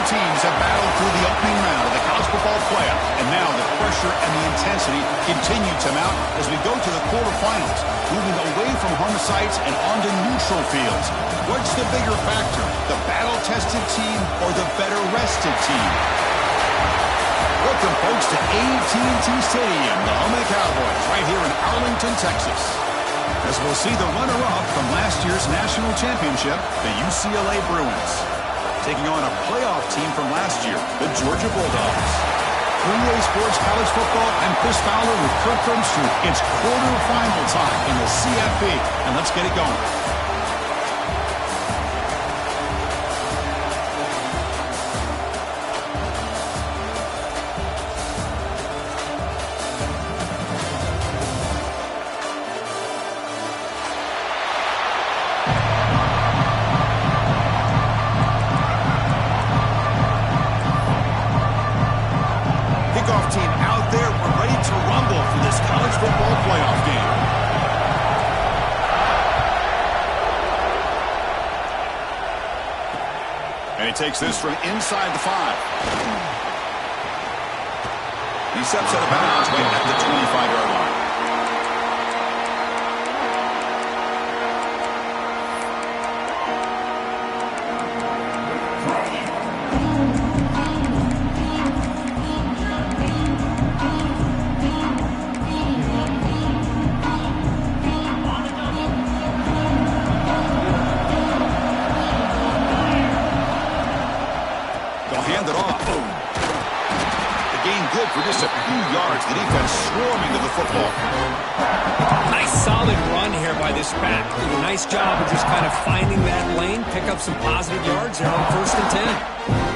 teams have battled through the opening round of the college football playoff, and now the pressure and the intensity continue to mount as we go to the quarterfinals, moving away from home sites and onto neutral fields. What's the bigger factor, the battle-tested team or the better-rested team? Welcome, folks, to AT&T Stadium, the home of the Cowboys, right here in Arlington, Texas. As we'll see the runner-up from last year's national championship, the UCLA Bruins, taking on a playoff team from last year, the Georgia Bulldogs. 3A Sports College Football, I'm Chris Fowler with Kirk Herbstreit. It's quarterfinal time in the CFP, and let's get it going. Takes this from inside the 5. He steps out of bounds right at the 25-yard line. For just a few yards, the defense swarming to the football. Nice solid run here by this back. Did a nice job of just kind of finding that lane, pick up some positive yards there on 1st and 10.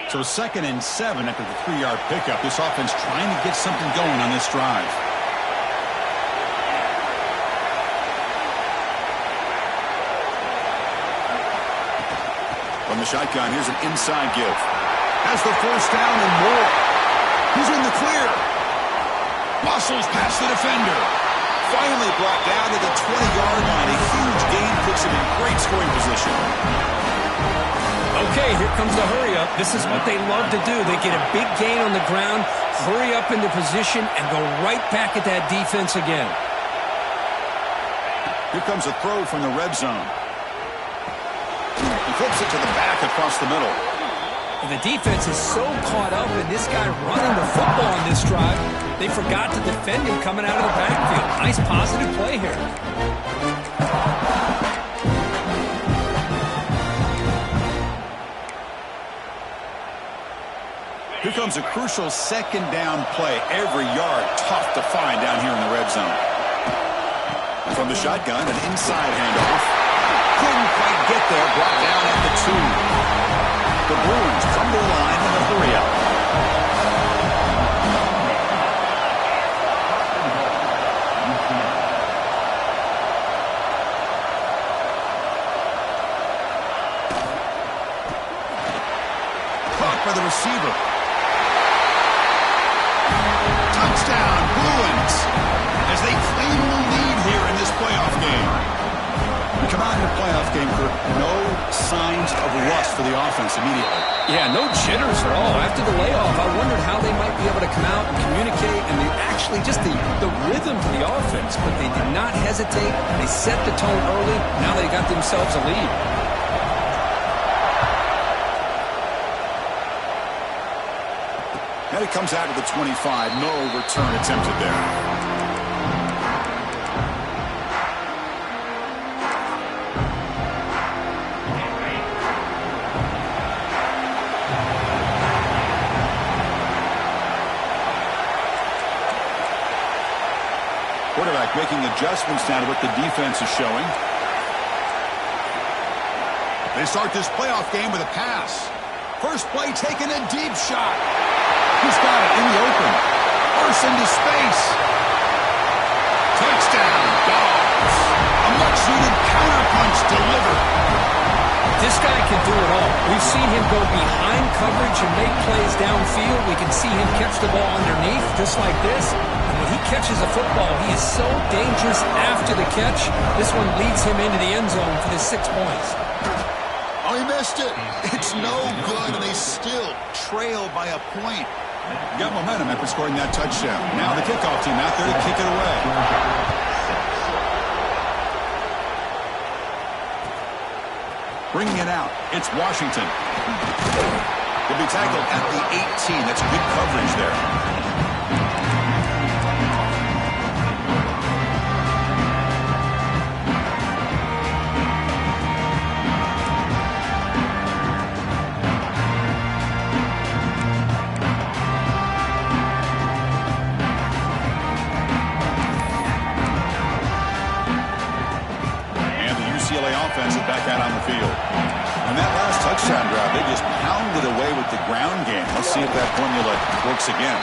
So 2nd and 7 after the 3-yard pickup. This offense trying to get something going on this drive. From the shotgun, here's an inside give. Has the 1st down and more. He's in the clear. Muscles past the defender. Finally brought down to the 20-yard line. A huge gain puts him in great scoring position. Okay, here comes the hurry-up. This is what they love to do. They get a big gain on the ground, hurry up into position, and go right back at that defense again. Here comes a throw from the red zone. He flips it to the back across the middle. And the defense is so caught up in this guy running the football on this drive, they forgot to defend him coming out of the backfield. Nice positive play here. Here comes a crucial 2nd down play. Every yard tough to find down here in the red zone. From the shotgun, an inside handoff. Couldn't quite get there. Brought down at the 2. The Bruins from the line in the hurry-up. Caught by the receiver. Touchdown, Bruins, as they claim the lead here in this playoff game. We come out in the playoff game for no signs of rust for the offense immediately. Yeah, no jitters at all. After the layoff, I wondered how they might be able to come out and communicate, and they actually just the rhythm to the offense, but they did not hesitate. They set the tone early. Now they got themselves a lead. And it comes out of the 25. No return attempted there. Quarterback making adjustments now to what the defense is showing. They start this playoff game with a pass. First play taking a deep shot. He's got it in the open. Force into space. Touchdown, Dogs. A much-needed counterpunch delivered. This guy can do it all. We've seen him go behind coverage and make plays downfield. We can see him catch the ball underneath, just like this. And when he catches a football, he is so dangerous after the catch. This one leads him into the end zone for the 6 points. Oh, he missed it. It's no good, and they still trail by a point. Got momentum after scoring that touchdown. Now the kickoff team out there to kick it away. Bringing it out, it's Washington. He'll be tackled at the 18. That's good coverage there. UCLA offense is back out on the field. And that last touchdown drive, they just pounded away with the ground game. Let's see if that formula works again.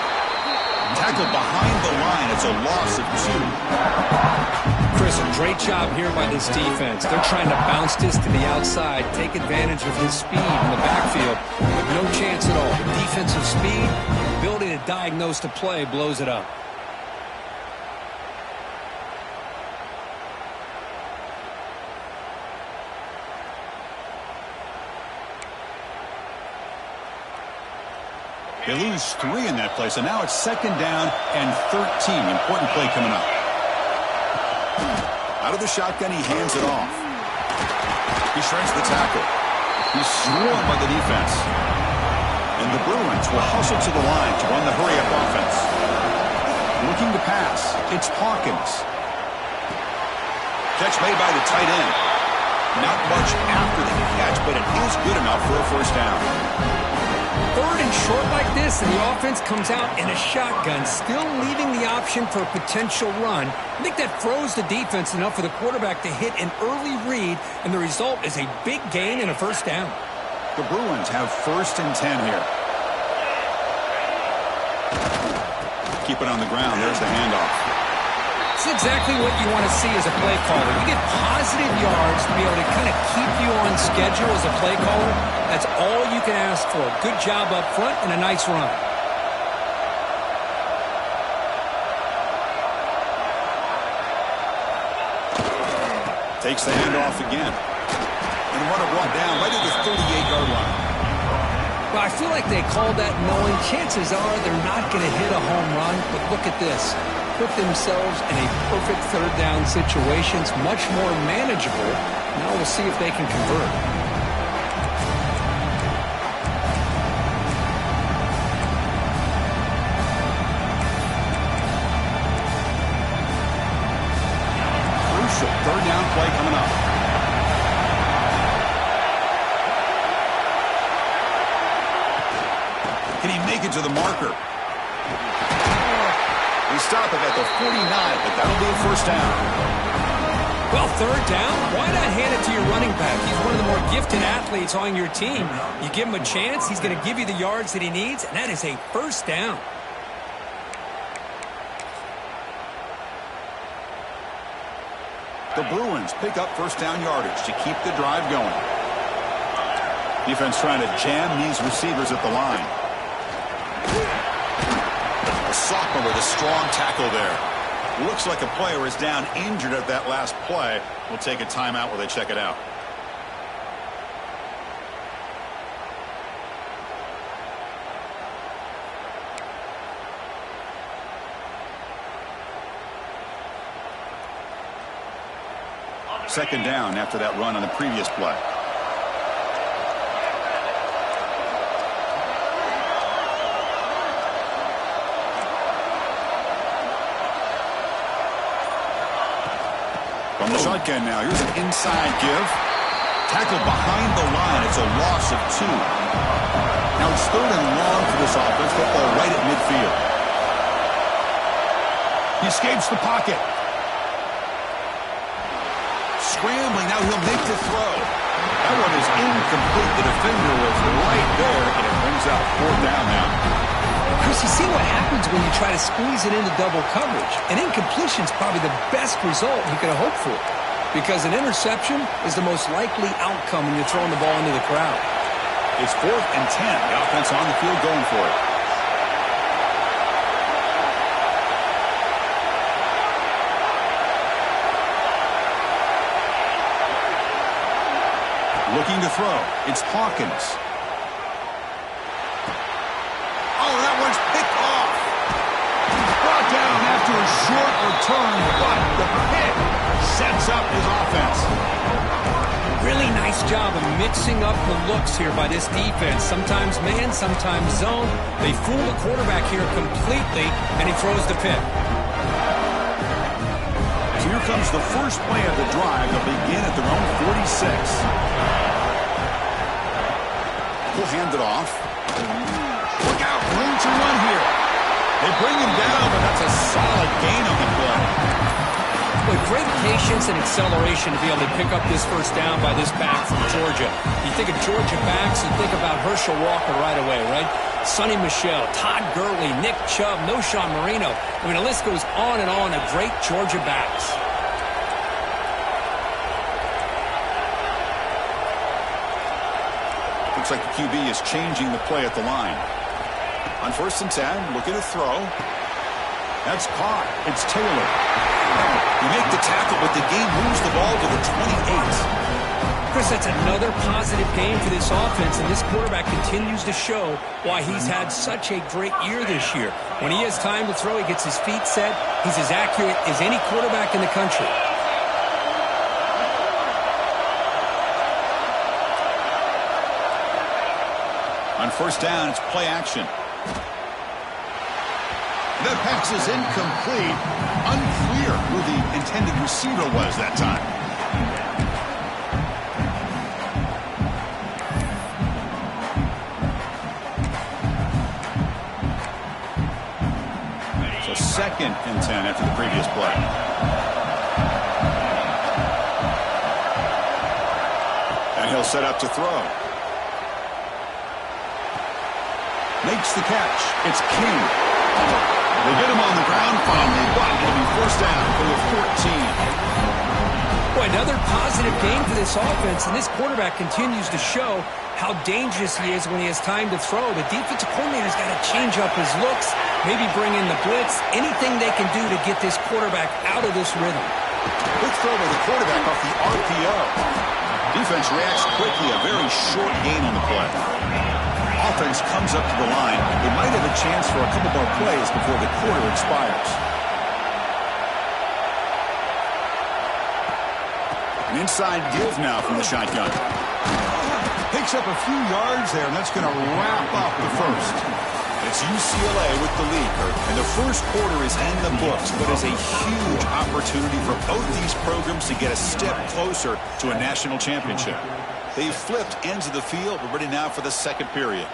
Tackled behind the line. It's a loss of 2. Chris, a great job here by this defense. They're trying to bounce this to the outside, take advantage of his speed in the backfield, with no chance at all. The defensive speed, the ability to diagnose the play blows it up. They lose 3 in that play, so now it's 2nd down and 13. Important play coming up. Out of the shotgun, he hands it off. He shreds the tackle. He's swarmed by the defense. And the Bruins will hustle to the line to run the hurry-up offense. Looking to pass. It's Hawkins. Catch made by the tight end. Not much after the catch, but it is good enough for a first down. 3rd and short like this, and the offense comes out in a shotgun, still leaving the option for a potential run. I think that throws the defense enough for the quarterback to hit an early read, and the result is a big gain and a first down. The Bruins have 1st and 10 here. Keep it on the ground. There's the handoff. It's exactly what you want to see as a play caller. You get positive yards to be able to kind of keep you on schedule as a play caller. That's all you can ask for. Good job up front and a nice run. Takes the handoff again. And the runner brought down right at the 38-yard line. Well, I feel like they called that knowing chances are they're not going to hit a home run. But look at this. Put themselves in a perfect 3rd down situation. It's much more manageable. Now we'll see if they can convert. Crucial 3rd down play coming up. Can he make it to the marker? They stop it at the 49, but that'll be a first down. Well, 3rd down, why not hand it to your running back? He's one of the more gifted athletes on your team. You give him a chance, he's going to give you the yards that he needs, and that is a first down. The Bruins pick up first down yardage to keep the drive going. Defense trying to jam these receivers at the line. Sophomore with a strong tackle there. Looks like a player is down injured at that last play. We'll take a timeout while they check it out. Second down after that run on the previous play. From the shotgun now, here's an inside give. Tackled behind the line. It's a loss of 2. Now it's 3rd and long for this offense. Football right at midfield. He escapes the pocket. Scrambling, now he'll make the throw. That one is incomplete. The defender was right there, and it brings out 4th down now. Chris, you see what happens when you try to squeeze it into double coverage. An incompletion is probably the best result you could have hoped for, because an interception is the most likely outcome when you're throwing the ball into the crowd. It's 4th and 10. The offense on the field going for it. Looking to throw. It's Hawkins. Oh, that one's picked off. Brought down after a short return, but the pick sets up his offense. Really nice job of mixing up the looks here by this defense. Sometimes man, sometimes zone. They fool the quarterback here completely, and he throws the pick. So here comes the first play of the drive. They'll begin at their own 46. We'll hand it off. Look out, room to run here. They bring him down, but that's a solid gain on the play. With great patience and acceleration to be able to pick up this first down by this back from Georgia. You think of Georgia backs, you think about Herschel Walker right away, right? Sonny Michel, Todd Gurley, Nick Chubb, Knowshon Marino. I mean, the list goes on and on of great Georgia backs. Looks like the QB is changing the play at the line. On 1st and 10, looking to throw. That's caught. It's Taylor. You make the tackle, but the game moves the ball to the 28. Chris, that's another positive game for this offense, and this quarterback continues to show why he's had such a great year this year. When he has time to throw, he gets his feet set. He's as accurate as any quarterback in the country. On 1st down, it's play action. That pass is incomplete. Unclear who the intended receiver was that time. So 2nd and 10 after the previous play. And he'll set up to throw. Makes the catch. It's King. They get him on the ground finally, but it'll be 1st down for the 14. Boy, another positive game for this offense, and this quarterback continues to show how dangerous he is when he has time to throw. The defensive coordinator's got to change up his looks, maybe bring in the blitz, anything they can do to get this quarterback out of this rhythm. Quick throw by the quarterback off the RPO. Defense reacts quickly, a very short gain on the play. Offense comes up to the line. They might have a chance for a couple more plays before the quarter expires. An inside give now from the shotgun. Picks up a few yards there, and that's going to wrap up the first. It's UCLA with the lead, and the first quarter is in the books, but is a huge opportunity for both these programs to get a step closer to a national championship. They've flipped ends of the field. We're ready now for the second period.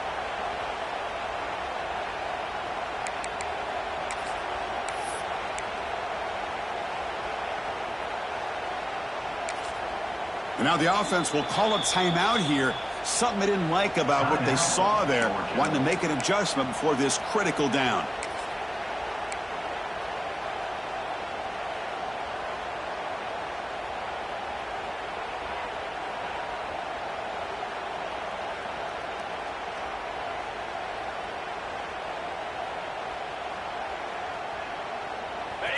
And now the offense will call a timeout here. Something they didn't like about what they saw there. Wanting to make an adjustment before this critical down.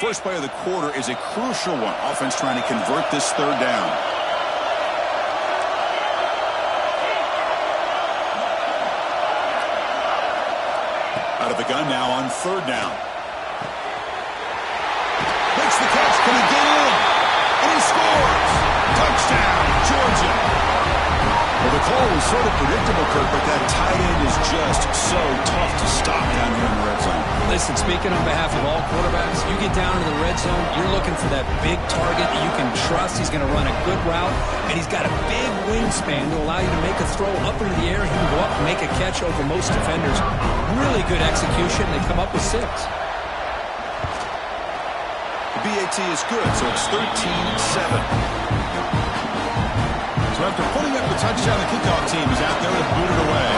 First play of the quarter is a crucial one. Offense trying to convert this 3rd down. Out of the gun now on 3rd down. Makes the catch. Can he get in? And he scores. Touchdown, Georgia. Well, the call was sort of predictable, Kirk, but that tight end is just so tough to stop down here in the red zone. Listen, speaking on behalf of all quarterbacks, you get down into the red zone, you're looking for that big target that you can trust. He's going to run a good route, and he's got a big wingspan to allow you to make a throw up into the air. He can go up and make a catch over most defenders. Really good execution. They come up with 6. The BAT is good, so it's 13-7. So after putting up the touchdown, the kickoff team is out there to boot it away.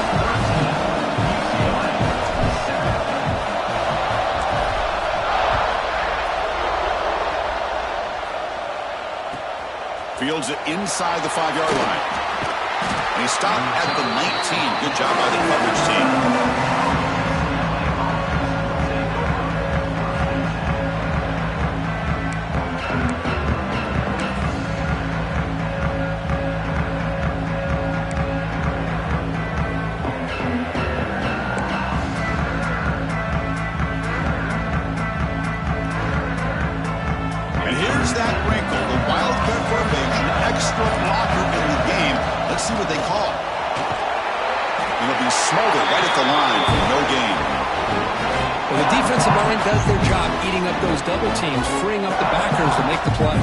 inside the 5-yard line. And he stopped at the 19. Good job by the coverage team. See what they call. It'll be smothered right at the line for no gain. Well, the defensive line does their job eating up those double teams, freeing up the backers to make the play.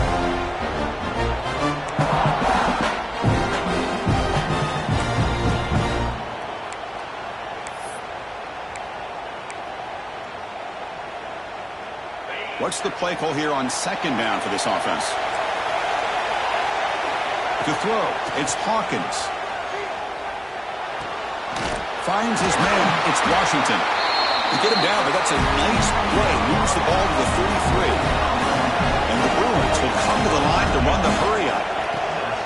What's the play call here on second down for this offense? To throw, it's Hawkins. Finds his man, it's Washington. They get him down, but that's a nice play. Moves the ball to the 33. And the Bruins will come to the line to run the hurry up.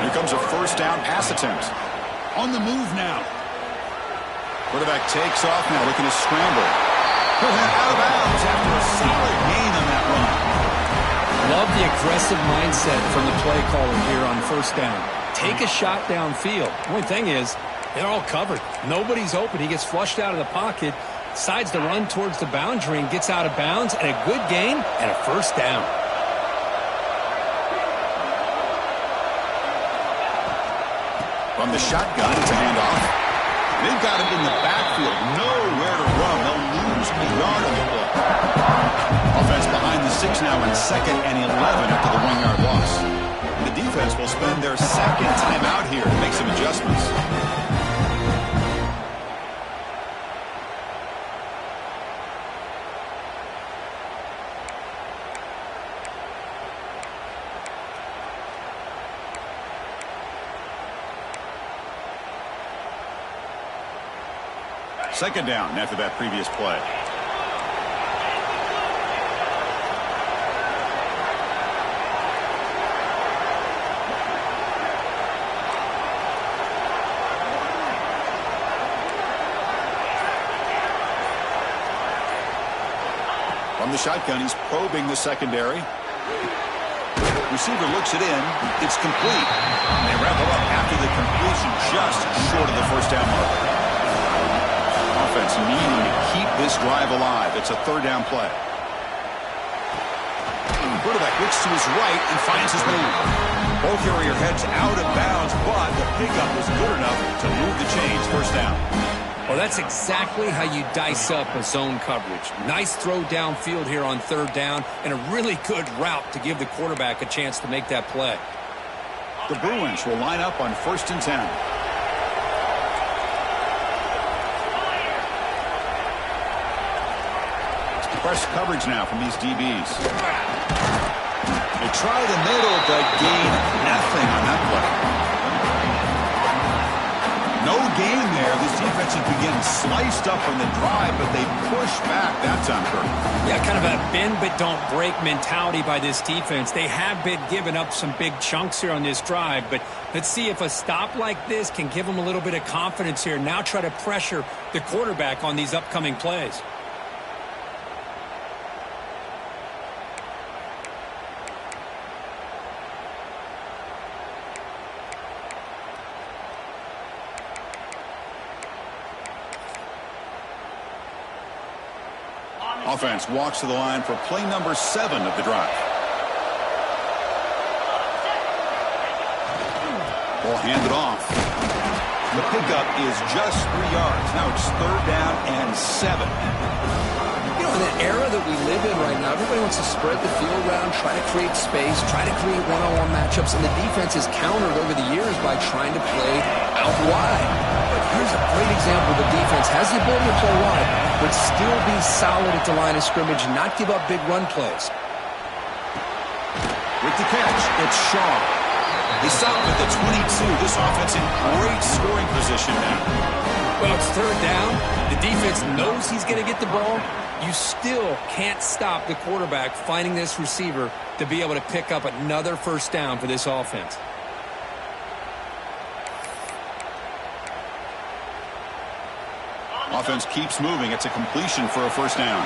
Here comes a first down pass attempt. On the move now. Quarterback takes off now, looking to scramble. He'll head out of bounds after a solid gain on that run. Love the aggressive mindset from the play caller here on first down. Take a shot downfield. The only thing is, they're all covered. Nobody's open. He gets flushed out of the pocket, decides to run towards the boundary and gets out of bounds, and a good gain and a first down. From the shotgun, it's a handoff. They've got him in the backfield. Nowhere to run. They'll lose a yard on the play. Offense behind the 6 now in 2nd and 11 after the 1-yard loss. The defense will spend their second time out here to make some adjustments. Second down after that previous play. From the shotgun, he's probing the secondary. Receiver looks it in. It's complete. They wrap it up after the completion, just short of the first down marker. Offense needing to keep this drive alive. It's a third down play. The quarterback looks to his right and finds his man. Ball carrier heads out of bounds, but the pickup was good enough to move the chains. First down. Well, that's exactly how you dice up a zone coverage. Nice throw downfield here on third down, and a really good route to give the quarterback a chance to make that play. The Bruins will line up on 1st and 10. Press coverage now from these DBs. They try the middle, but gain nothing on that play. No gain there. This defense has been getting sliced up on the drive, but they push back that time, Kirk. Yeah, kind of a bend but don't break mentality by this defense. They have been giving up some big chunks here on this drive, but let's see if a stop like this can give them a little bit of confidence here. Now try to pressure the quarterback on these upcoming plays. Offense walks to the line for play number 7 of the drive. Ball handed off. The pickup is just 3 yards. Now it's third down and 7. You know, in the era that we live in right now, everybody wants to spread the field around, try to create space, try to create one-on-one matchups, and the defense has countered over the years by trying to play out wide. But here's a great example. The defense has the ability to play wide, but still be solid at the line of scrimmage and not give up big run plays. With the catch, it's Shaw. They stop at the 22. This offense in great scoring position now. Well, it's third down. The defense knows he's going to get the ball. You still can't stop the quarterback finding this receiver to be able to pick up another first down for this offense. Offense keeps moving. It's a completion for a first down.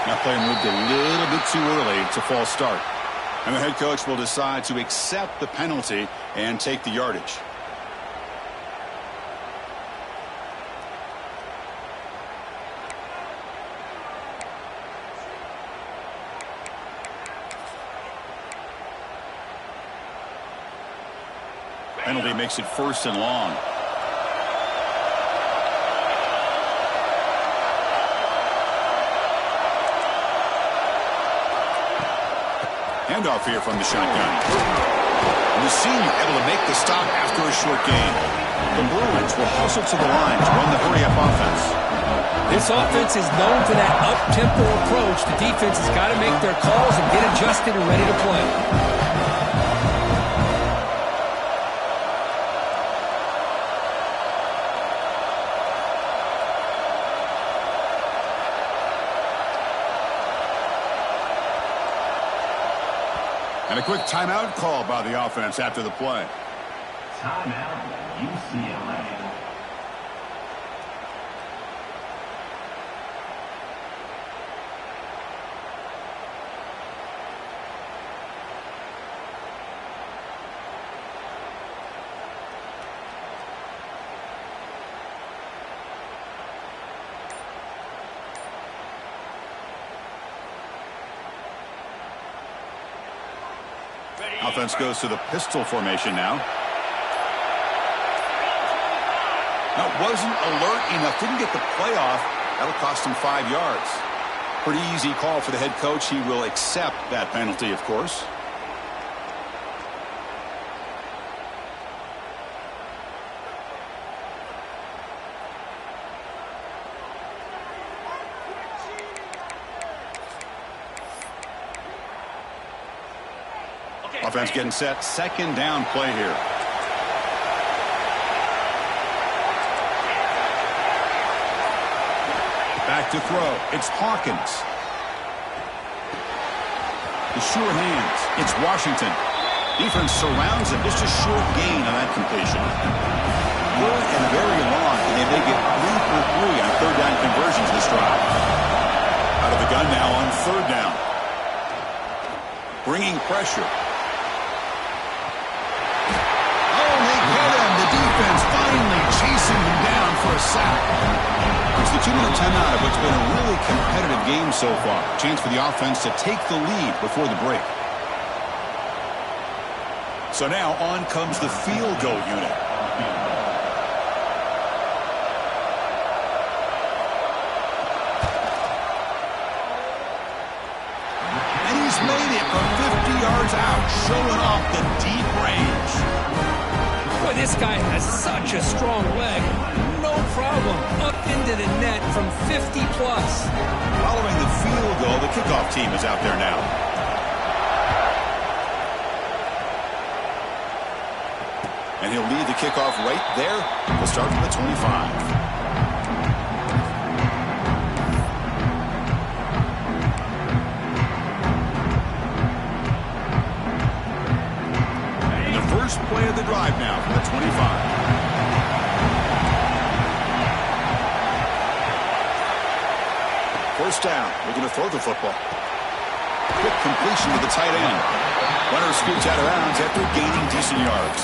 That play moved a little bit too early. It's a false start. And the head coach will decide to accept the penalty and take the yardage. Penalty makes it 1st and long. Handoff here from the shotgun. And the senior able to make the stop after a short gain. The Bruins will hustle to the line to run the hurry-up offense. This offense is known for that up-tempo approach. The defense has got to make their calls and get adjusted and ready to play. And a quick timeout call by the offense after the play. Timeout, UCLA. Offense goes to the pistol formation now. That wasn't alert enough. Didn't get the play off. That'll cost him 5 yards. Pretty easy call for the head coach. He will accept that penalty, of course. Offense getting set. 2nd down play here. Back to throw. It's Hawkins. The sure hands. It's Washington. Defense surrounds him. Just a short gain on that completion. Good and very long. And they make it 3 for 3 on 3rd down conversions this drive. Out of the gun now on 3rd down. Bringing pressure. Finally chasing him down for a sack. It's the 2-minute timeout of what's been a really competitive game so far. Chance for the offense to take the lead before the break. So now on comes the field goal unit. And he's made it from 50 yards out, showing off the deep range. Boy, this guy has such a strong leg. No problem. Up into the net from 50 plus. Following the field goal, the kickoff team is out there now. And he'll lead the kickoff right there. We'll start from the 25. Play of the drive now from the 25. First down. Looking to throw the football. Quick completion to the tight end. Runner scoots out of bounds after gaining decent yards.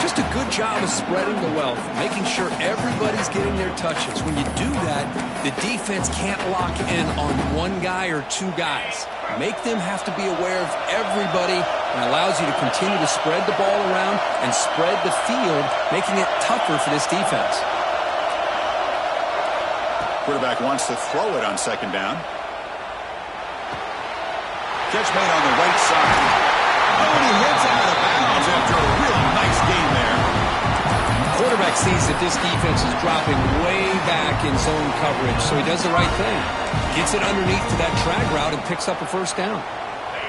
Just a good job of spreading the wealth, making sure everybody's getting their touches. When you do that, the defense can't lock in on one guy or 2 guys. Make them have to be aware of everybody, and allows you to continue to spread the ball around and spread the field, making it tougher for this defense. Quarterback wants to throw it on 2nd down. Catch made on the right side. Oh, and he hits out of bounds after a really nice gain there. Quarterback sees that this defense is dropping way back in zone coverage, so he does the right thing. Gets it underneath to that drag route and picks up a 1st down.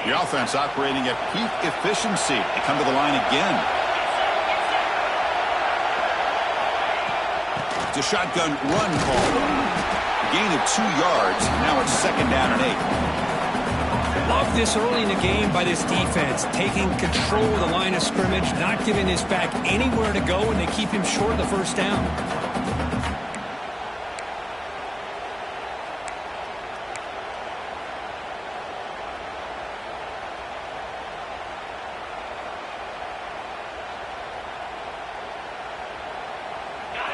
The offense operating at peak efficiency. They come to the line again. It's a shotgun run call. A gain of 2 yards. Now it's 2nd down and 8. Love this early in the game by this defense, taking control of the line of scrimmage, not giving his back anywhere to go, and they keep him short of the first down.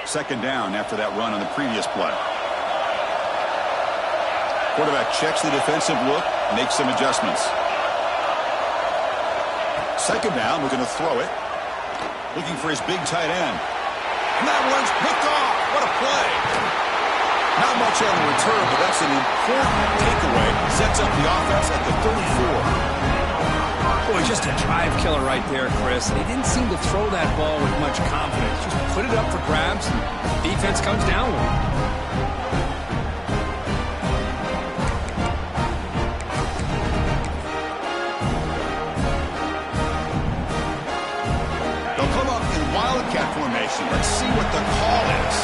Second down after that run on the previous play. Quarterback checks the defensive look, makes some adjustments. Second down, we're going to throw it. Looking for his big tight end. And that one's picked off. What a play. Not much on the return, but that's an important takeaway. Sets up the offense at the 34. Boy, just a drive killer right there, Chris. They didn't seem to throw that ball with much confidence. Just put it up for grabs, and defense comes down with it. They'll come up in wildcat formation. Let's see what the call is.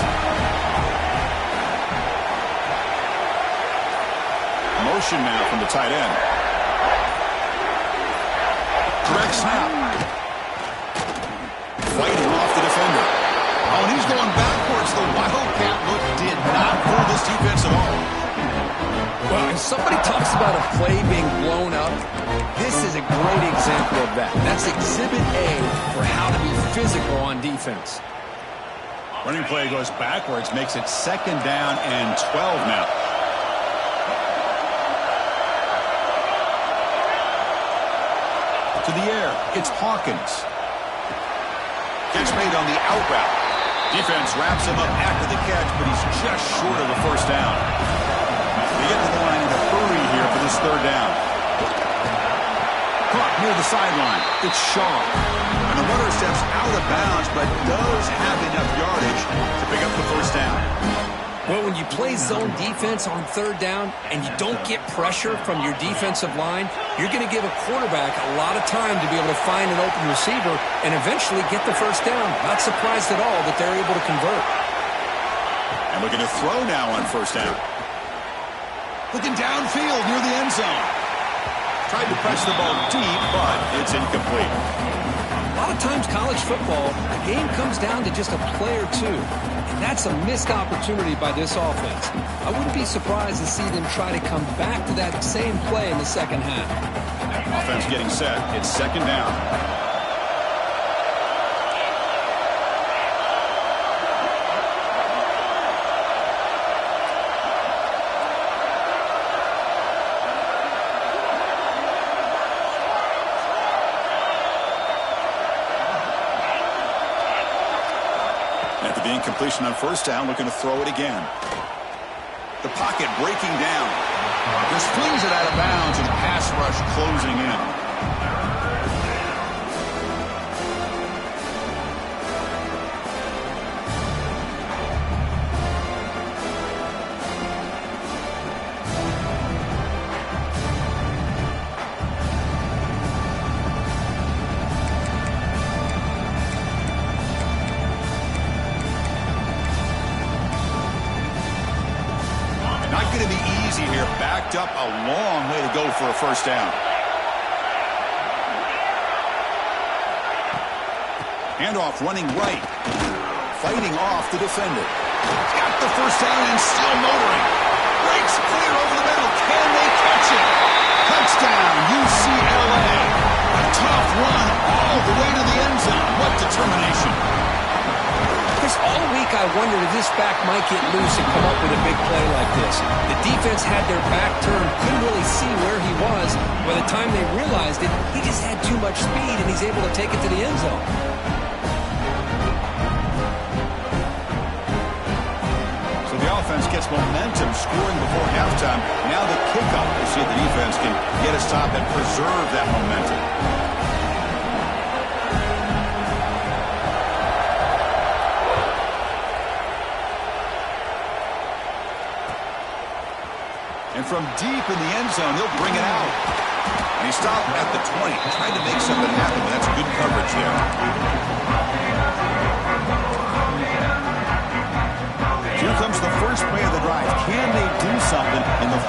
Motion now from the tight end. Direct snap. Fighting off the defender. Oh, and he's going backwards. The wildcat look did not fool this defense at all. Well, if somebody talks about a play being blown up, this is a great example of that. That's Exhibit A for how to be physical on defense. Running play goes backwards, makes it 2nd down and 12 now. To the air, it's Hawkins. Catch made on the out route. Defense wraps him up after the catch, but he's just short of the first down. They get to the line in a hurry here for this 3rd down. Caught near the sideline. It's Shaw. And the runner steps out of bounds, but does have enough yardage to pick up the first down. Well, when you play zone defense on 3rd down and you don't get pressure from your defensive line, you're going to give a quarterback a lot of time to be able to find an open receiver and eventually get the first down. Not surprised at all that they're able to convert. And we're going to throw now on 1st down. Looking downfield near the end zone. Tried to press the ball deep, but it's incomplete. A lot of times college football, the game comes down to just a play or two. And that's a missed opportunity by this offense. I wouldn't be surprised to see them try to come back to that same play in the second half. Offense getting set. It's 2nd down. After the incompletion on 1st down, looking to throw it again. The pocket breaking down. Just flings it out of bounds, and the pass rush closing in. Not going to be easy here. Backed up a long way to go for a first down. Handoff running right. Fighting off the defender. Got the first down and still motoring. Breaks clear over the middle. Can they catch it? Touchdown, UCLA. A tough run all the way to the end zone. What determination. Chris, all week I wondered if this back might get loose and come up with a big play like this. The defense had their back turned, couldn't really see where he was. By the time they realized it, he just had too much speed, and he's able to take it to the end zone. So the offense gets momentum, scoring before halftime. Now the kickoff. We'll see if the defense can get a stop and preserve that momentum. And from deep in the end zone, he'll bring it out. And he stopped at the 20, trying to make something happen, but that's good coverage there.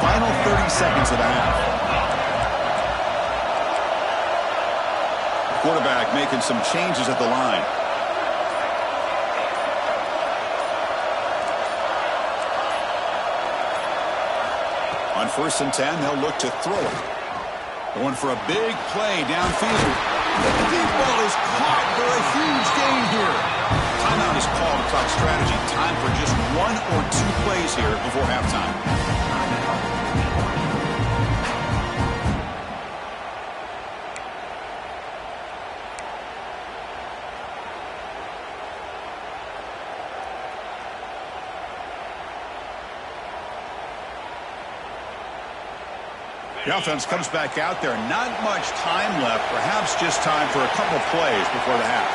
final 30 seconds of the half. Quarterback making some changes at the line. On 1st and 10, they'll look to throw it. Going for a big play downfield. The deep ball is caught for a huge gain here. Timeout is called to talk strategy. Time for just 1 or 2 plays here before halftime. The offense comes back out there. Not much time left. Perhaps just time for a couple plays before the half.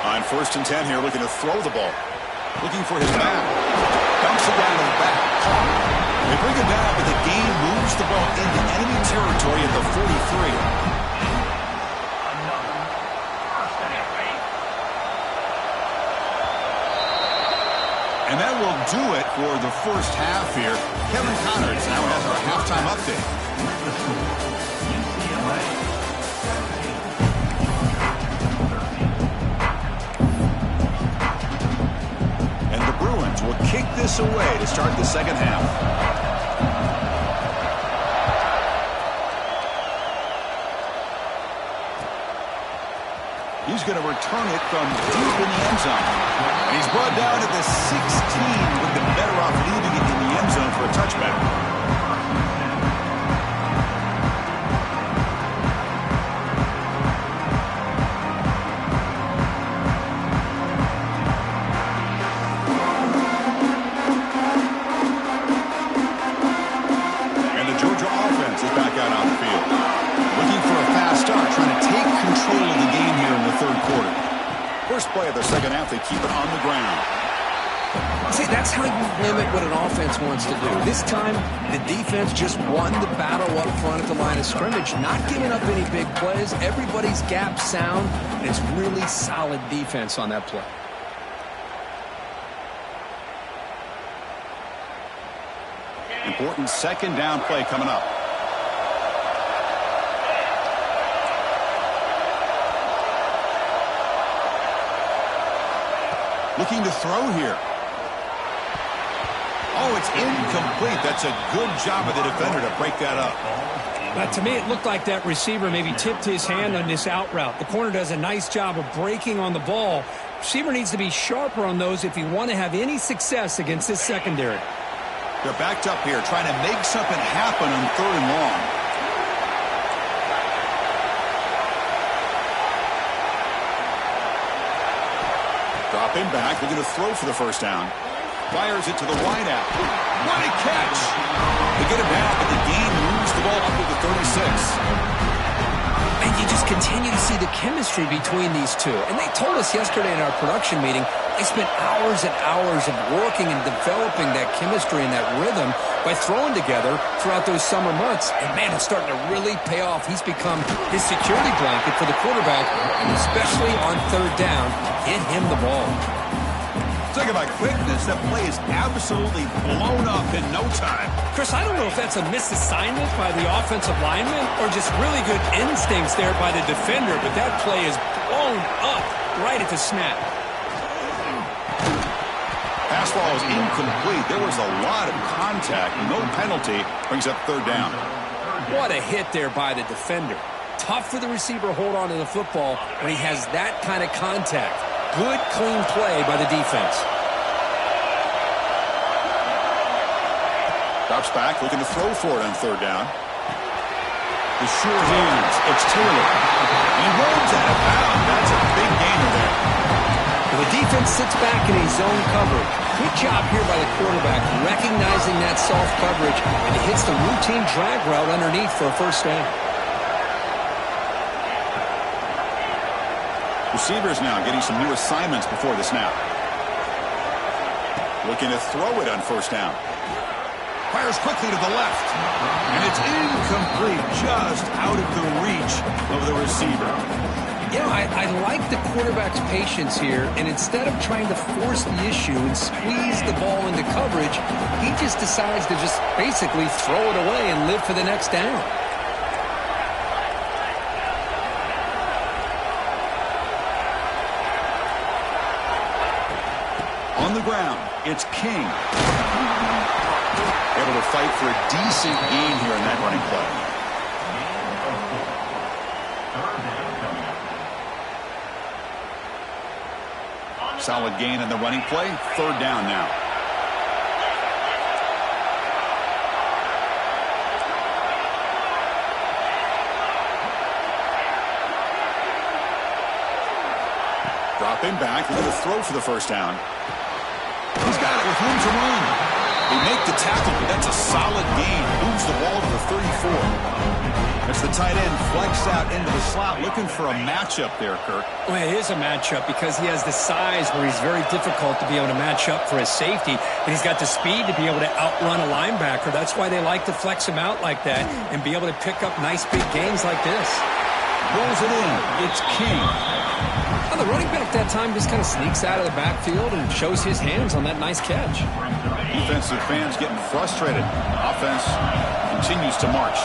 On 1st and 10 here, looking to throw the ball. Looking for his back. Dumps it down to the back. They bring it down, but the game moves the ball into enemy territory at the 43. And that will do it for the first half here. Kevin Connors now has our halftime update. And the Bruins will kick this away to start the second half. He's going to return it from deep in the end zone. And he's brought down to the 16. Would have been better off leaving it in the end zone for a touchback. And the Georgia offense is back out on the field. Looking for a fast start, trying to take control of the game here in the third quarter. First play of the second half, they keep it on the ground. See, that's how you limit what an offense wants to do. This time, the defense just won the battle up front at the line of scrimmage, not giving up any big plays. Everybody's gap sound, and it's really solid defense on that play. Important second down play coming up. Looking to throw here. Oh, it's incomplete. That's a good job of the defender to break that up. To me, it looked like that receiver maybe tipped his hand on this out route. The corner does a nice job of breaking on the ball. Receiver needs to be sharper on those if you want to have any success against this secondary. They're backed up here, trying to make something happen on 3rd and long. Dropping back, looking to throw for the first down. Fires it to the wideout. What a catch! They get it back, but the game moves the ball up to the 36. And you just continue to see the chemistry between these two. And they told us yesterday in our production meeting, they spent hours and hours of working and developing that chemistry and that rhythm by throwing together throughout those summer months. And, man, it's starting to really pay off. He's become his security blanket for the quarterback, and especially on 3rd down, get him the ball. Talk about quickness. That play is absolutely blown up in no time. Chris, I don't know if that's a misassignment by the offensive lineman or just really good instincts there by the defender, but that play is blown up right at the snap. Pass ball is incomplete. There was a lot of contact. No penalty. Brings up 3rd down. What a hit there by the defender. Tough for the receiver to hold on to the football when he has that kind of contact. Good, clean play by the defense. Drops back, looking to throw for it on 3rd down. The sure hands. It's Taylor. He runs out of bounds. That's a big gainer there. Well, the defense sits back in a zone coverage. Good job here by the quarterback, recognizing that soft coverage, and he hits the routine drag route underneath for a first down. Receivers now getting some new assignments before the snap. Looking to throw it on 1st down. Fires quickly to the left. And it's incomplete, just out of the reach of the receiver. You know, I like the quarterback's patience here, and instead of trying to force the issue and squeeze the ball into coverage, he just decides to just basically throw it away and live for the next down. On the ground, it's King. Able to fight for a decent gain here in that running play. Solid gain in the running play. 3rd down now. Dropping back. Looking to throw for the 1st down. He's got it with room to run. They make the tackle, but that's a solid gain. Moves the ball to the 34. It's the tight end flexed out into the slot, looking for a matchup there, Kirk. Well, it is a matchup because he has the size where he's very difficult to be able to match up for his safety, and he's got the speed to be able to outrun a linebacker. That's why they like to flex him out like that and be able to pick up nice big gains like this. Rolls it in. It's King. Well, the running back that time just kind of sneaks out of the backfield and shows his hands on that nice catch. Defensive fans getting frustrated. Offense continues to march.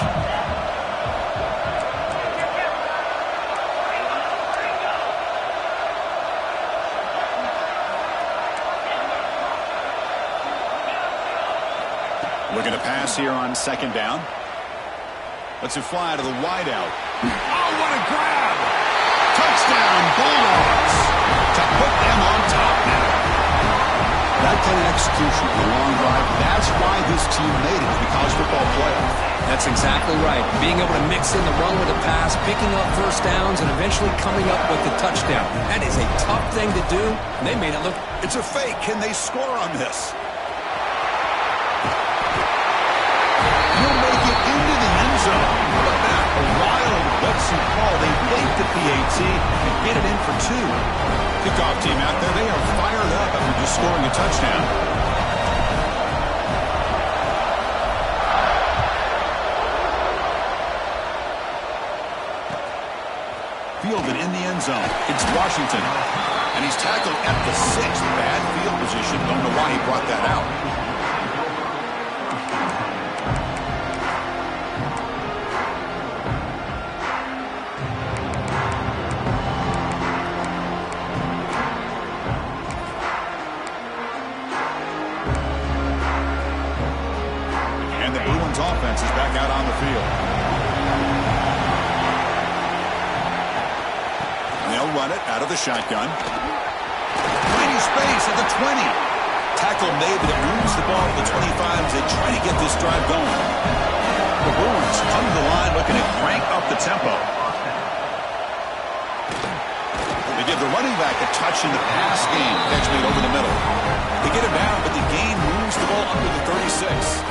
Looking to pass here on 2nd down. Lets it fly to the wideout. Oh, what a grab! Touchdown, Bulldogs! To put them on top now. That kind of execution for a long drive, that's why this team made it to the college football playoff. That's exactly right. Being able to mix in the run with the pass, picking up 1st downs, and eventually coming up with the touchdown. That is a tough thing to do, and they made it look... It's a fake. Can they score on this? He'll make it into the end zone. How about that? A wild Wetsuit call. They bait the PAT and get it in for 2. Kickoff team out there. They are fired up after just scoring a touchdown. Fielded in the end zone. It's Washington. And he's tackled at the 6th. Bad field position. Don't know why he brought that out. Offense is back out on the field. They'll run it out of the shotgun. Tiny space at the 20. Tackle made, but it moves the ball to the 25 as they try to get this drive going. The Bruins come to the line looking to crank up the tempo. They give the running back a touch in the pass game. Catch made over the middle. They get him down, but the gain moves the ball under the 36.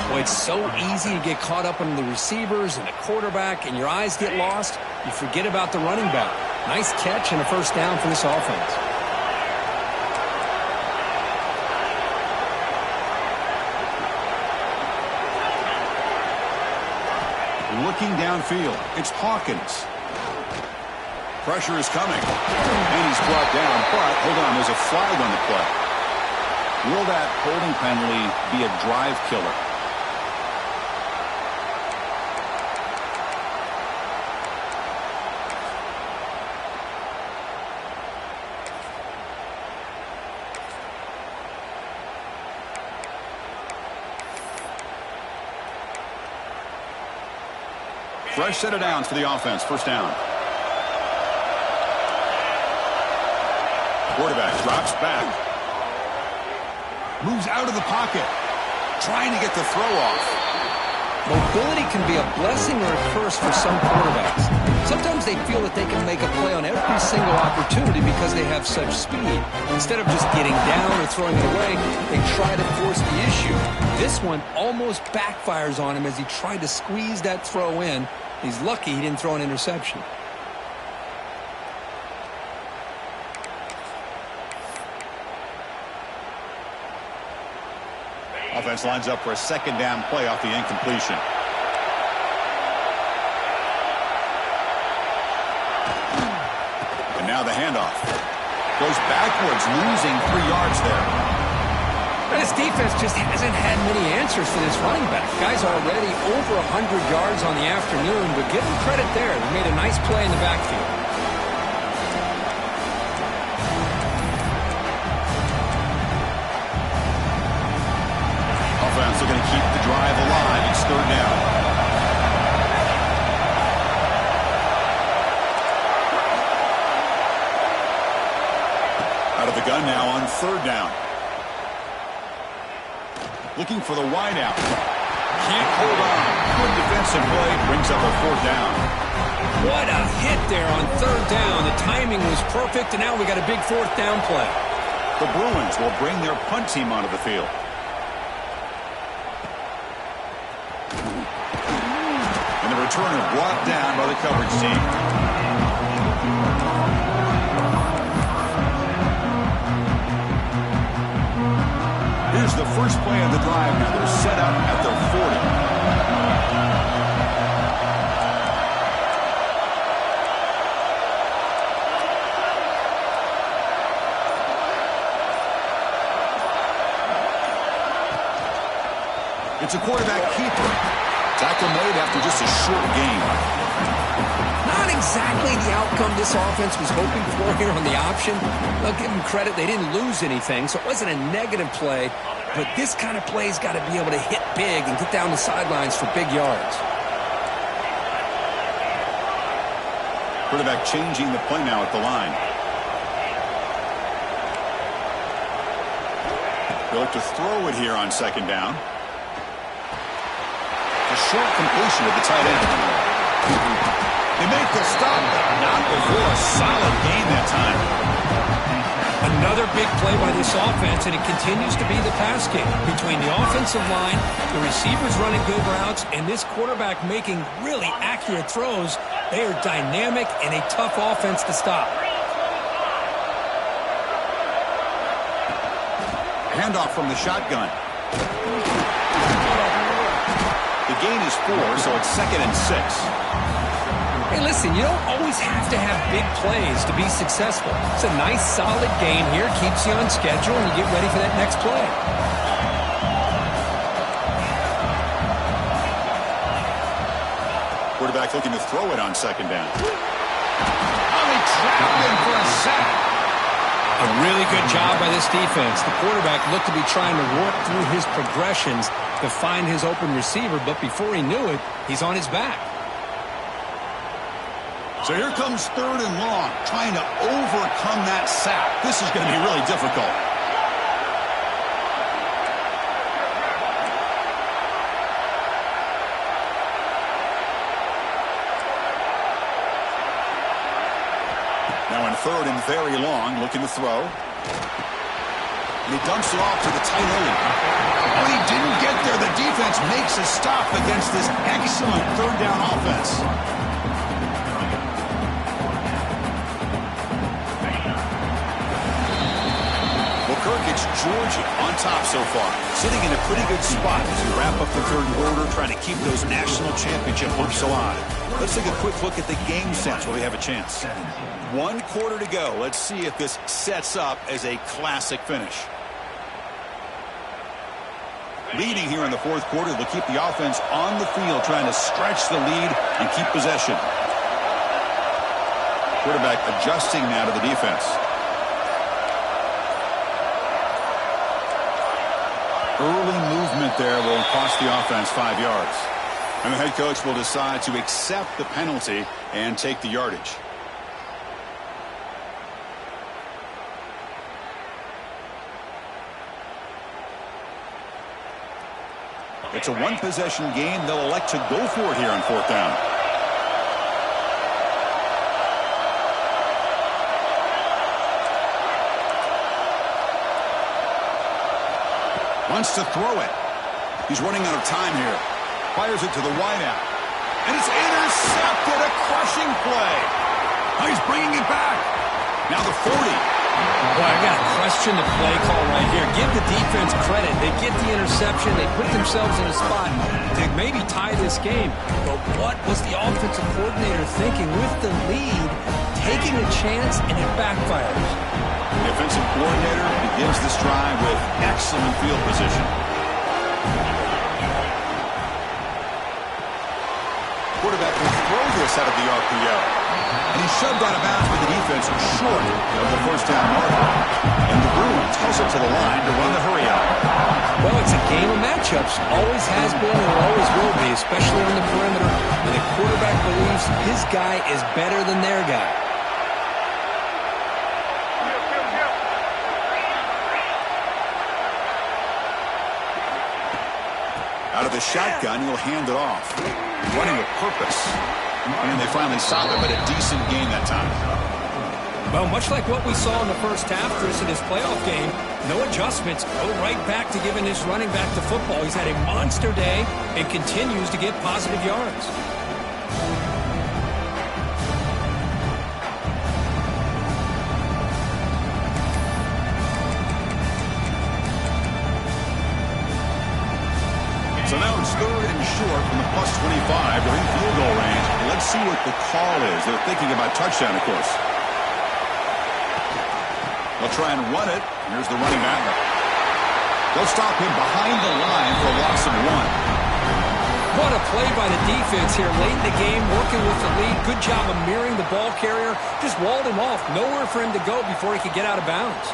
Boy, it's so easy to get caught up in the receivers and the quarterback, and your eyes get lost. You forget about the running back. Nice catch and a 1st down for this offense. Looking downfield, it's Hawkins. Pressure is coming, and he's brought down, but hold on, there's a flag on the play. Will that holding penalty be a drive killer? Fresh set of downs for the offense. 1st down. Quarterback drops back. Moves out of the pocket. Trying to get the throw off. Mobility can be a blessing or a curse for some quarterbacks. Sometimes they feel that they can make a play on every single opportunity because they have such speed. Instead of just getting down or throwing it away, they try to force the issue. This one almost backfires on him as he tried to squeeze that throw in. He's lucky he didn't throw an interception. Offense lines up for a 2nd down play off the incompletion. Now the handoff. Goes backwards, losing 3 yards there. And this defense just hasn't had many answers for this running back. Guy's already over 100 yards on the afternoon, but give him credit there. They made a nice play in the backfield. Offense are going to keep the drive alive. It's 3rd down. Out of the gun now on 3rd down. Looking for the wide out. Can't hold on. Good defensive play. Brings up a 4th down. What a hit there on 3rd down. The timing was perfect, and now we got a big 4th down play. The Bruins will bring their punt team onto the field. And the returner brought down by the coverage team. Here's the first play of the drive. Now they're set up at their 40. It's a quarterback keeper. Tackle made after just a short gain. Not exactly the outcome this offense was hoping for here on the option. I'll give them credit. They didn't lose anything, so it wasn't a negative play. But this kind of play's got to be able to hit big and get down the sidelines for big yards. Quarterback changing the play now at the line. They look to throw it here on 2nd down. A short completion of the tight end. They make the stop, but not before a solid gain that time. Another big play by this offense, and it continues to be the pass game. Between the offensive line, the receivers running good routes, and this quarterback making really accurate throws, they are dynamic and a tough offense to stop. Handoff from the shotgun. The gain is 4, so it's 2nd and 6. Hey, listen, you don't always have to have big plays to be successful. It's a nice, solid gain here. Keeps you on schedule, and you get ready for that next play. Quarterback looking to throw it on 2nd down. Oh, he trapped him for a sack. A really good job by this defense. The quarterback looked to be trying to work through his progressions to find his open receiver, but before he knew it, he's on his back. So here comes 3rd and long, trying to overcome that sack. This is going to be really difficult. Now in 3rd and very long, looking to throw. And he dumps it off to the tight end. Oh, he didn't get there. The defense makes a stop against this excellent 3rd down offense. It's Georgia on top so far, sitting in a pretty good spot as we wrap up the 3rd quarter, trying to keep those national championship hopes alive. Let's take a quick look at the game sense while we have a chance. 1 quarter to go. Let's see if this sets up as a classic finish. Leading here in the 4th quarter, they'll keep the offense on the field, trying to stretch the lead and keep possession. Quarterback adjusting now to the defense. Early movement there will cost the offense 5 yards. And the head coach will decide to accept the penalty and take the yardage. It's a 1-possession game. They'll elect to go for it here on 4th down. Wants to throw it. He's running out of time here. Fires it to the wideout. And it's intercepted. A crushing play. Now he's bringing it back. Now the 40. Boy, I got to question the play call right here. Give the defense credit. They get the interception. They put themselves in a spot to maybe tie this game. But what was the offensive coordinator thinking with the lead? taking a chance, and it backfires. The offensive coordinator begins this drive with excellent field position. Quarterback will throw this out of the RPO. And he's shoved out of bounds with the defense short of the first down marker. And the Bruins hustle to the line to run the hurry out. Well, it's a game of matchups. Always has been and always will be, especially on the perimeter, when the quarterback believes his guy is better than their guy. Out of the shotgun, he'll hand it off. Running with purpose. And they finally stop him, but a decent game that time. Well, much like what we saw in the first half, Chris, in his playoff game, no adjustments. Go right back to giving his running back the football. He's had a monster day and continues to get positive yards. So now it's third and short from the plus 25. They're in field goal range. Let's see what the call is. They're thinking about touchdown, of course. They'll try and run it. Here's the running back. They'll stop him behind the line for a loss of 1. What a play by the defense here late in the game, working with the lead. Good job of mirroring the ball carrier. Just walled him off. Nowhere for him to go before he could get out of bounds.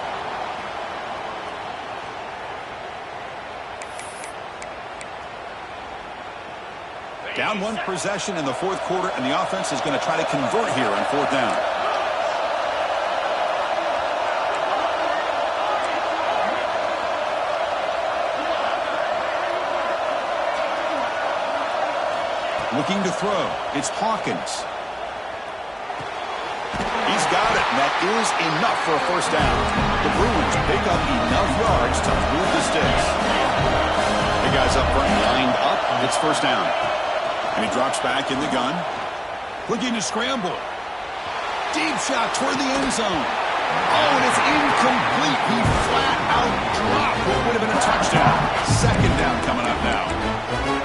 Down 1 possession in the fourth quarter, and the offense is going to try to convert here on fourth down. Looking to throw. It's Hawkins. He's got it, and that is enough for a first down. The Bruins pick up enough yards to move the sticks. The guys up front lined up. It's first down. And he drops back in the gun. Looking to scramble. Deep shot toward the end zone. Oh, and it's incomplete. He flat out dropped what would have been a touchdown. Second down coming up now.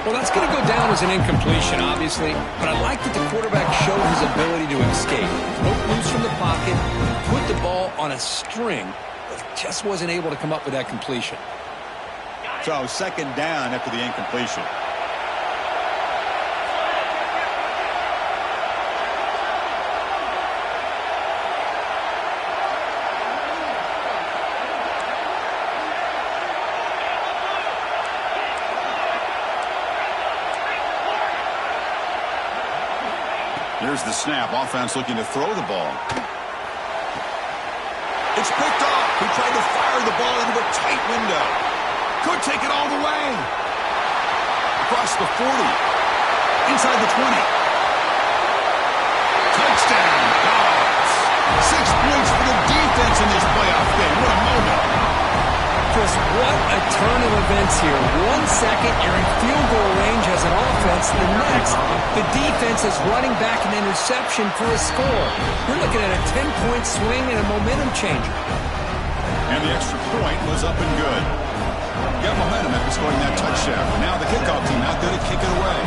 Well, that's going to go down as an incompletion, obviously. But I like that the quarterback showed his ability to escape. Broke loose from the pocket, put the ball on a string, but just wasn't able to come up with that completion. So second down after the incompletion. Here's the snap. Offense looking to throw the ball. It's picked off. He tried to fire the ball into a tight window. Could take it all the way. Across the 40. Inside the 20. Touchdown, Dogs. 6 points for the defense in this playoff game. What a moment. Chris, what a turn of events here. 1 second, you're in field goal range as an offense. The next, the defense is running back an interception for a score. You're looking at a 10-point swing and a momentum changer. And the extra point was up and good. Got momentum after scoring that touchdown. Now the kickoff team out there to kick it away.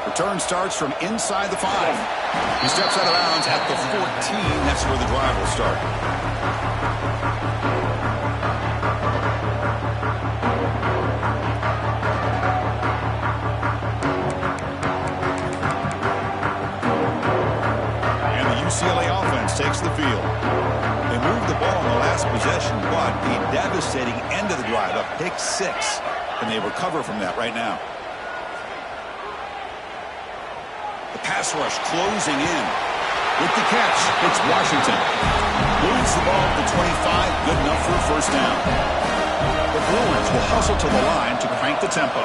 Return starts from inside the 5. He steps out of bounds at the 14. That's where the drive will start. And the UCLA offense takes the field. They moved the ball in the last possession, but a devastating end of the drive, a pick 6. And they recover from that right now. The pass rush closing in. With the catch, it's Washington. Moves the ball to 25, good enough for a first down. The Bruins will hustle to the line to crank the tempo.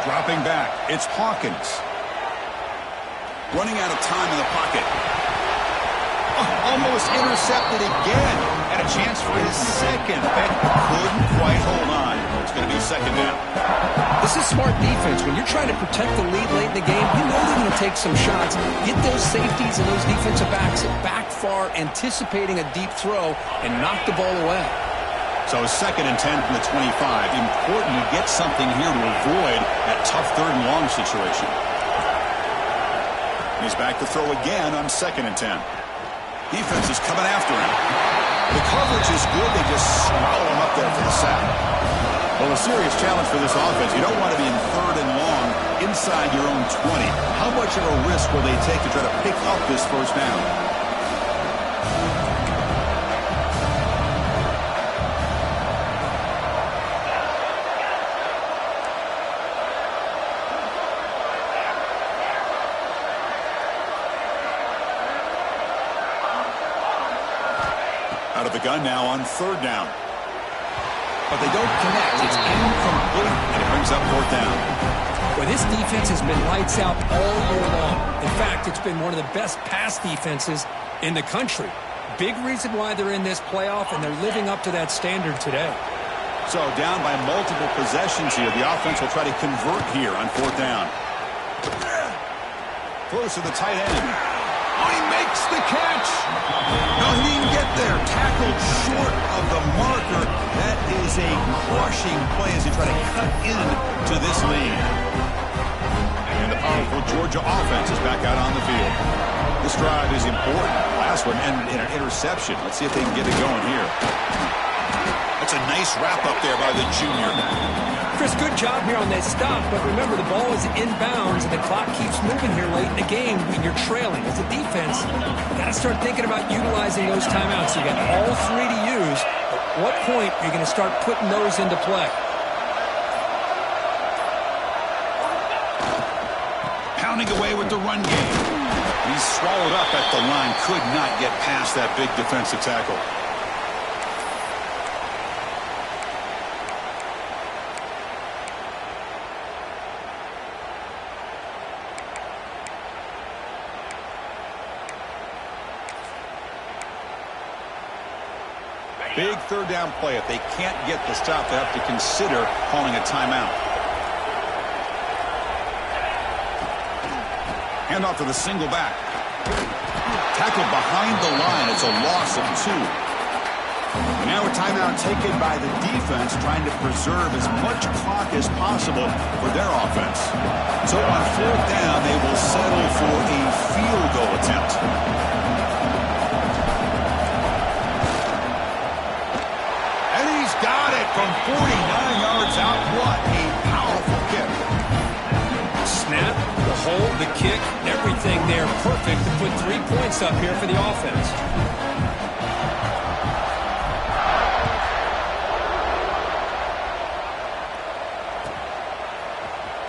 Dropping back, it's Hawkins. Running out of time in the pocket. Almost intercepted again. And a chance for his second. But couldn't quite hold on. It's going to be second down. This is smart defense. When you're trying to protect the lead late in the game, you know they're going to take some shots. Get those safeties and those defensive backs back far, anticipating a deep throw, and knock the ball away. So 2nd and 10 from the 25. Important to get something here to avoid that tough 3rd and long situation. He's back to throw again on 2nd and 10. Defense is coming after him. The coverage is good. They just swallow him up there for the sack. Well, a serious challenge for this offense. You don't want to be in 3rd and long inside your own 20. How much of a risk will they take to try to pick up this 1st down? Out of the gun now on 3rd down. But they don't connect. It's incomplete, and it brings up 4th down. Well, this defense has been lights out all year long. In fact, it's been one of the best pass defenses in the country. Big reason why they're in this playoff, and they're living up to that standard today. So down by multiple possessions here. The offense will try to convert here on 4th down. Close to the tight end. Oh, he makes the catch. No, he didn't get there. Tackled short of the marker. That is a crushing play as they try to cut into this lead. And the powerful Georgia offense is back out on the field. This drive is important. Last one ended in an interception. Let's see if they can get it going here. That's a nice wrap-up there by the junior. Chris, good job here on that stop, but remember the ball is inbounds and the clock keeps moving here late in the game when you're trailing. As a defense, you got to start thinking about utilizing those timeouts. You got all 3 to use. At what point are you going to start putting those into play? Pounding away with the run game. He's swallowed up at the line. Could not get past that big defensive tackle. Big 3rd down play. If they can't get the stop, they have to consider calling a timeout. Handoff to the single back. Tackled behind the line. It's a loss of 2. And now a timeout taken by the defense, trying to preserve as much clock as possible for their offense. So on 4th down, they will settle for a field goal attempt. Got it from 49 yards out. What a powerful kick. Snap, the hold, the kick, everything there perfect to put 3 points up here for the offense.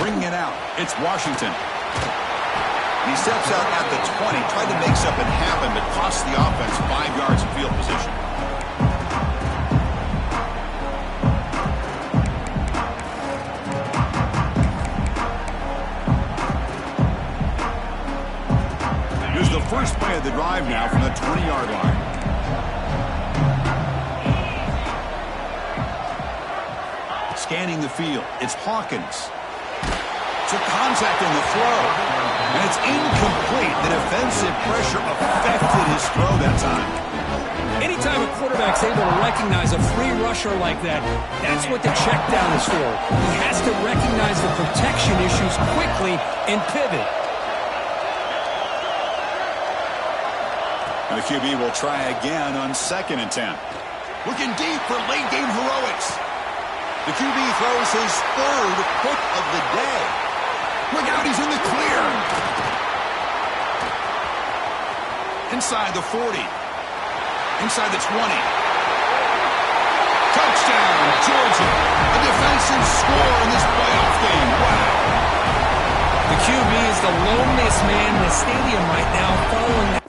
Bringing it out. It's Washington. He steps out at the 20, tried to make something happen, but cost the offense 5 yards of field position. The first play of the drive now from the 20-yard line. Scanning the field. It's Hawkins. Took contact in the throw. And it's incomplete. The defensive pressure affected his throw that time. Anytime a quarterback's able to recognize a free rusher like that, that's what the check down is for. He has to recognize the protection issues quickly and pivot. And the QB will try again on 2nd and 10. Looking deep for late game heroics. The QB throws his 3rd pick of the day. Look out, he's in the clear. Inside the 40. Inside the 20. Touchdown, Georgia. A defensive score in this playoff game. Wow. The QB is the loneliest man in the stadium right now following